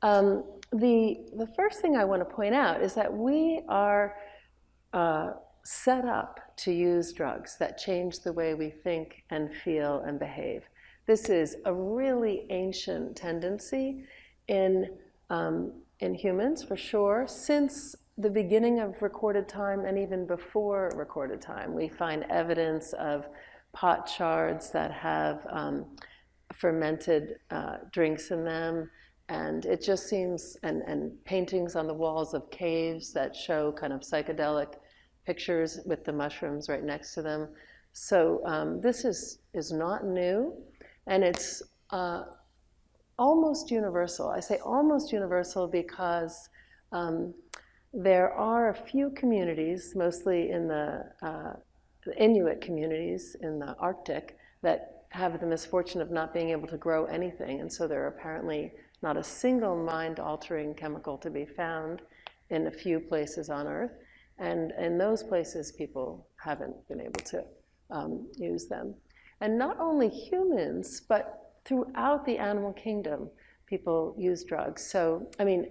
The first thing I want to point out is that we are set up to use drugs that change the way we think and feel and behave. This is a really ancient tendency in humans, for sure. Since the beginning of recorded time and even before recorded time, we find evidence of pot shards that have fermented drinks in them. And it just seems, and paintings on the walls of caves that show kind of psychedelic pictures with the mushrooms right next to them. So this is not new, and it's almost universal. I say almost universal because there are a few communities, mostly in the Inuit communities in the Arctic, that have the misfortune of not being able to grow anything, and so there are apparently not a single mind-altering chemical to be found in a few places on Earth. And in those places, people haven't been able to use them. And not only humans, but throughout the animal kingdom, people use drugs. So, I mean,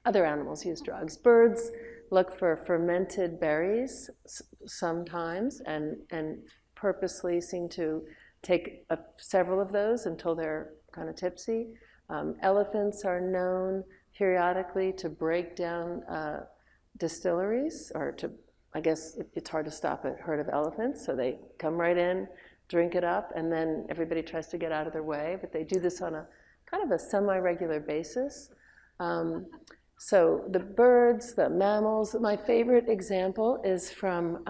other animals use drugs. Birds look for fermented berries sometimes and purposely seem to take several of those until they're kind of tipsy. Elephants are known periodically to break down distilleries, or to, I guess it's hard to stop a herd of elephants, so they come right in, drink it up, and then everybody tries to get out of their way, but they do this on a kind of a semi-regular basis. So the birds, the mammals, my favorite example is from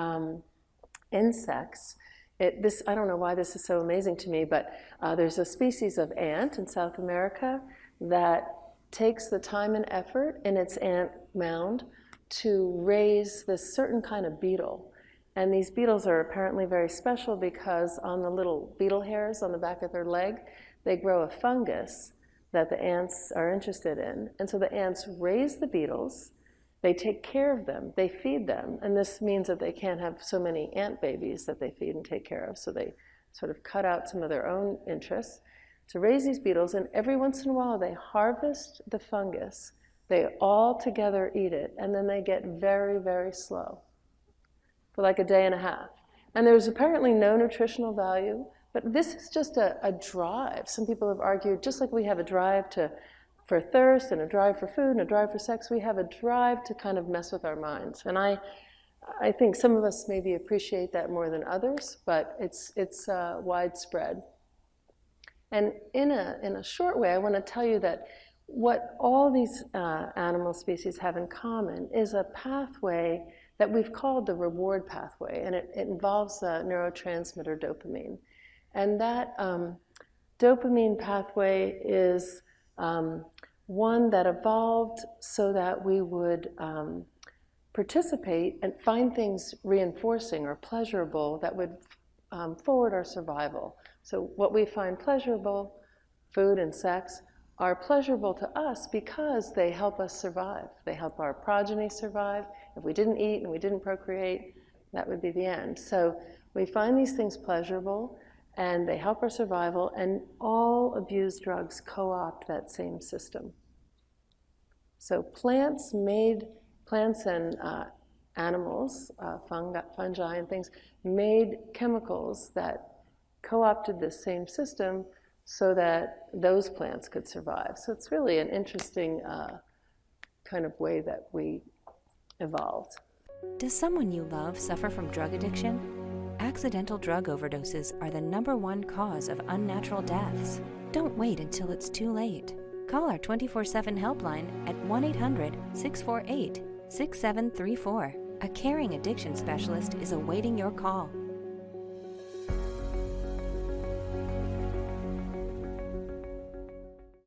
insects. I don't know why this is so amazing to me, but there's a species of ant in South America that takes the time and effort in its ant mound to raise this certain kind of beetle. And these beetles are apparently very special because on the little beetle hairs on the back of their leg, they grow a fungus that the ants are interested in. And so the ants raise the beetles, they take care of them, they feed them, and this means that they can't have so many ant babies that they feed and take care of, so they sort of cut out some of their own interests to raise these beetles, and every once in a while they harvest the fungus, they all together eat it, and then they get very, very slow for like a day and a half. And there's apparently no nutritional value, but this is just a drive. Some people have argued, just like we have a drive for thirst and a drive for food and a drive for sex, we have a drive to kind of mess with our minds. And I think some of us maybe appreciate that more than others, but it's widespread. And in a short way, I want to tell you that what all these animal species have in common is a pathway that we've called the reward pathway, and it involves the neurotransmitter dopamine. And that dopamine pathway is one that evolved so that we would participate and find things reinforcing or pleasurable that would forward our survival. So what we find pleasurable, food and sex, are pleasurable to us because they help us survive. They help our progeny survive. If we didn't eat and we didn't procreate, that would be the end. So we find these things pleasurable, and they help our survival, and all abused drugs co-opt that same system. So plants and animals, fungi and things, made chemicals that co-opted this same system so that those plants could survive. So it's really an interesting kind of way that we evolved. Does someone you love suffer from drug addiction? Accidental drug overdoses are the #1 cause of unnatural deaths. Don't wait until it's too late. Call our 24/7 helpline at 1-800-648-6734. A caring addiction specialist is awaiting your call.